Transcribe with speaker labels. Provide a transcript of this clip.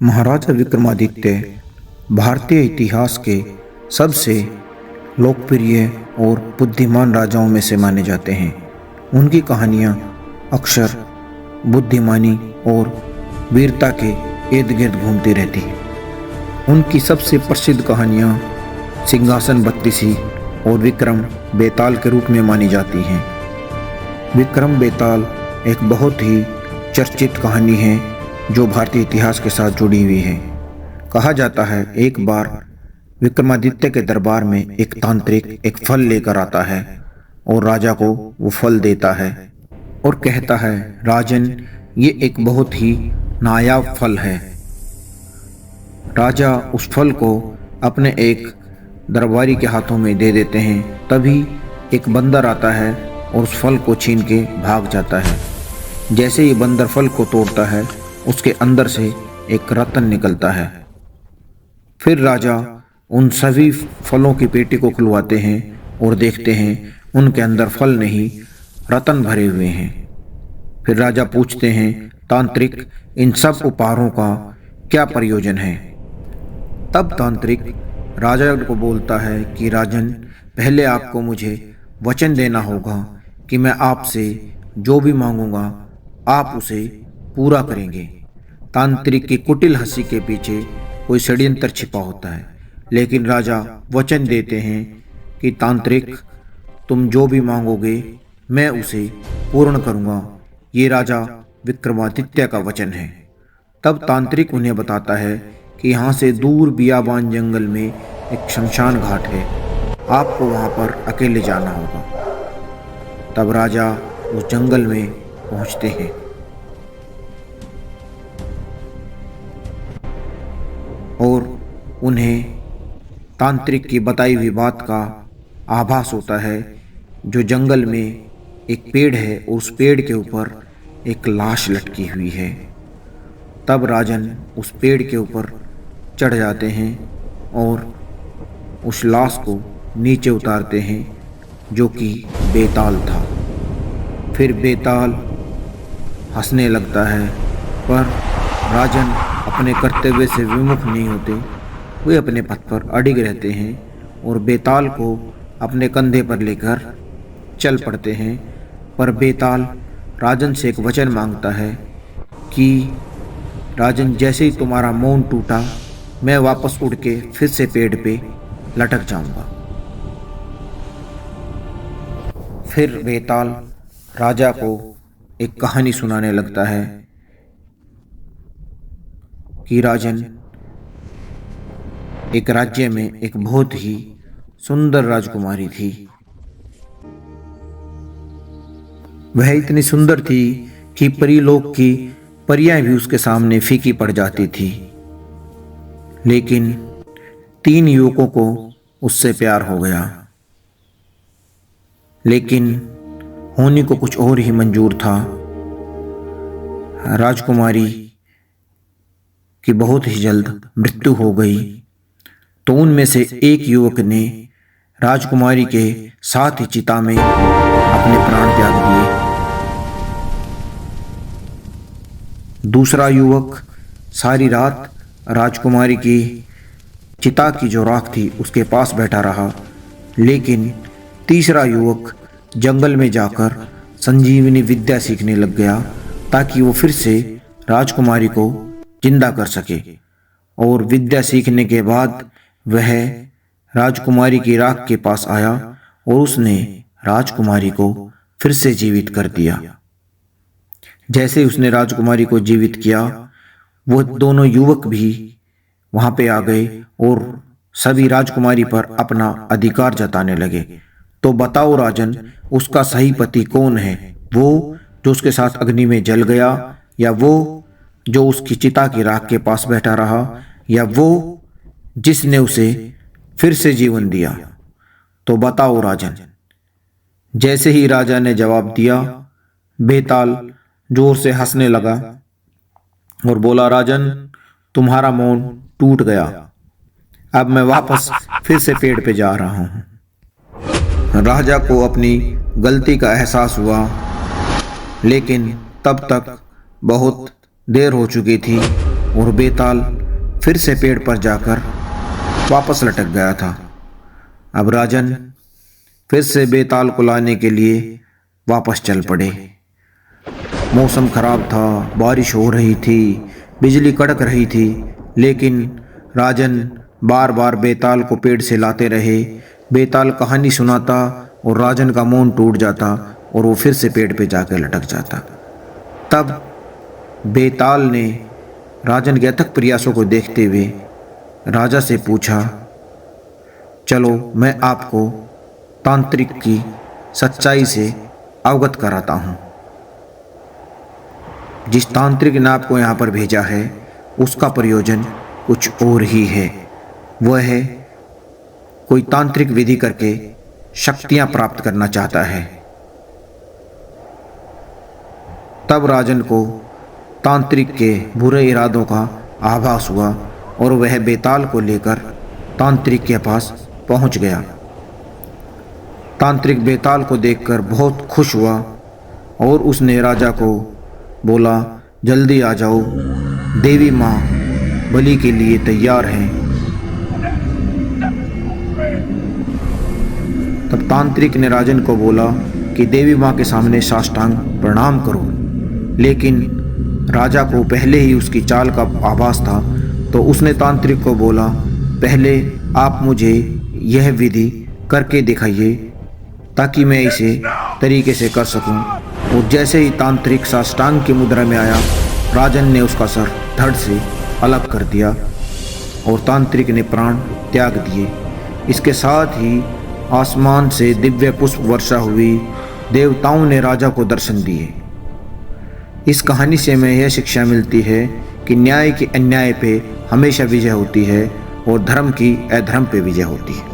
Speaker 1: महाराजा विक्रमादित्य भारतीय इतिहास के सबसे लोकप्रिय और बुद्धिमान राजाओं में से माने जाते हैं। उनकी कहानियाँ अक्सर बुद्धिमानी और वीरता के इर्द गिर्द घूमती रहती हैं। उनकी सबसे प्रसिद्ध कहानियाँ सिंहासन बत्तीसी और विक्रम बेताल के रूप में मानी जाती हैं। विक्रम बेताल एक बहुत ही चर्चित कहानी है जो भारतीय इतिहास के साथ जुड़ी हुई है। कहा जाता है एक बार विक्रमादित्य के दरबार में एक तांत्रिक एक फल लेकर आता है और राजा को वो फल देता है और कहता है, राजन, ये एक बहुत ही नायाब फल है। राजा उस फल को अपने एक दरबारी के हाथों में दे देते हैं। तभी एक बंदर आता है और उस फल को छीन के भाग जाता है। जैसे ही बंदर फल को तोड़ता है, उसके अंदर से एक रत्न निकलता है। फिर राजा उन सभी फलों की पेटी को खुलवाते हैं और देखते हैं उनके अंदर फल नहीं, रत्न भरे हुए हैं। फिर राजा पूछते हैं, तांत्रिक, इन सब उपहारों का क्या प्रयोजन है? तब तांत्रिक राजा को बोलता है कि राजन, पहले आपको मुझे वचन देना होगा कि मैं आपसे जो भी मांगूंगा आप उसे पूरा करेंगे। तांत्रिक की कुटिल हंसी के पीछे कोई षड्यंत्र छिपा होता है, लेकिन राजा वचन देते हैं कि तांत्रिक, तुम जो भी मांगोगे मैं उसे पूर्ण करूंगा। ये राजा विक्रमादित्य का वचन है। तब तांत्रिक उन्हें बताता है कि यहाँ से दूर बियाबान जंगल में एक शमशान घाट है, आपको वहाँ पर अकेले जाना होगा। तब राजा उस जंगल में पहुँचते हैं और उन्हें तांत्रिक की बताई हुई बात का आभास होता है। जो जंगल में एक पेड़ है, उस पेड़ के ऊपर एक लाश लटकी हुई है। तब राजन उस पेड़ के ऊपर चढ़ जाते हैं और उस लाश को नीचे उतारते हैं, जो कि बेताल था। फिर बेताल हंसने लगता है, पर राजन अपने कर्तव्य से विमुख नहीं होते। वे अपने पथ पर अडिग रहते हैं और बेताल को अपने कंधे पर लेकर चल पड़ते हैं। पर बेताल राजन से एक वचन मांगता है कि राजन, जैसे ही तुम्हारा मौन टूटा, मैं वापस उड़ के फिर से पेड़ पे लटक जाऊंगा। फिर बेताल राजा को एक कहानी सुनाने लगता है कि राजन, एक राज्य में एक बहुत ही सुंदर राजकुमारी थी। वह इतनी सुंदर थी कि परीलोक की परियां भी उसके सामने फीकी पड़ जाती थी। लेकिन 3 युवकों को उससे प्यार हो गया, लेकिन होने को कुछ और ही मंजूर था। राजकुमारी की बहुत ही जल्द मृत्यु हो गई, तो उनमें से एक युवक ने राजकुमारी के साथ ही चिता में अपने प्राण त्याग दिए। दूसरा युवक सारी रात राजकुमारी की चिता की जो राख थी उसके पास बैठा रहा, लेकिन तीसरा युवक जंगल में जाकर संजीवनी विद्या सीखने लग गया ताकि वो फिर से राजकुमारी को जिंदा कर सके। और विद्या सीखने के बाद वह राजकुमारी की राख के पास आया और उसने राजकुमारी को फिर से जीवित कर दिया। जैसे ही उसने राजकुमारी को जीवित किया, वो दोनों युवक भी वहां पे आ गए और सभी राजकुमारी पर अपना अधिकार जताने लगे। तो बताओ राजन, उसका सही पति कौन है? वो जो उसके साथ अग्नि में जल गया, या वो जो उसकी चिता की राख के पास बैठा रहा, या वो जिसने उसे फिर से जीवन दिया? तो बताओ राजन। जैसे ही राजा ने जवाब दिया, बेताल जोर से हंसने लगा और बोला, राजन, तुम्हारा मौन टूट गया। अब मैं वापस फिर से पेड़ पे जा रहा हूं। राजा को अपनी गलती का एहसास हुआ, लेकिन तब तक बहुत देर हो चुकी थी और बेताल फिर से पेड़ पर जाकर वापस लटक गया था। अब राजन फिर से बेताल को लाने के लिए वापस चल पड़े। मौसम खराब था, बारिश हो रही थी, बिजली कड़क रही थी, लेकिन राजन बार बार बेताल को पेड़ से लाते रहे। बेताल कहानी सुनाता और राजन का मौन टूट जाता और वो फिर से पेड़ पे जाकर लटक जाता। तब बेताल ने राजन के अथक प्रयासों को देखते हुए राजा से पूछा, चलो मैं आपको तांत्रिक की सच्चाई से अवगत कराता हूँ। जिस तांत्रिक ने आपको यहाँ पर भेजा है उसका प्रयोजन कुछ और ही है। वह है कोई तांत्रिक विधि करके शक्तियाँ प्राप्त करना चाहता है। तब राजन को तांत्रिक के बुरे इरादों का आभास हुआ और वह बेताल को लेकर तांत्रिक के पास पहुंच गया। तांत्रिक बेताल को देखकर बहुत खुश हुआ और उसने राजा को बोला, जल्दी आ जाओ, देवी माँ बलि के लिए तैयार हैं। तब तांत्रिक ने राजन को बोला कि देवी माँ के सामने साष्टांग प्रणाम करो, लेकिन राजा को पहले ही उसकी चाल का आभास था, तो उसने तांत्रिक को बोला, पहले आप मुझे यह विधि करके दिखाइए ताकि मैं इसे तरीके से कर सकूं। और जैसे ही तांत्रिक साष्टांग की मुद्रा में आया, राजन ने उसका सर धड़ से अलग कर दिया और तांत्रिक ने प्राण त्याग दिए। इसके साथ ही आसमान से दिव्य पुष्प वर्षा हुई, देवताओं ने राजा को दर्शन दिए। इस कहानी से हमें यह शिक्षा मिलती है कि न्याय की अन्याय पे हमेशा विजय होती है और धर्म की अधर्म पे विजय होती है।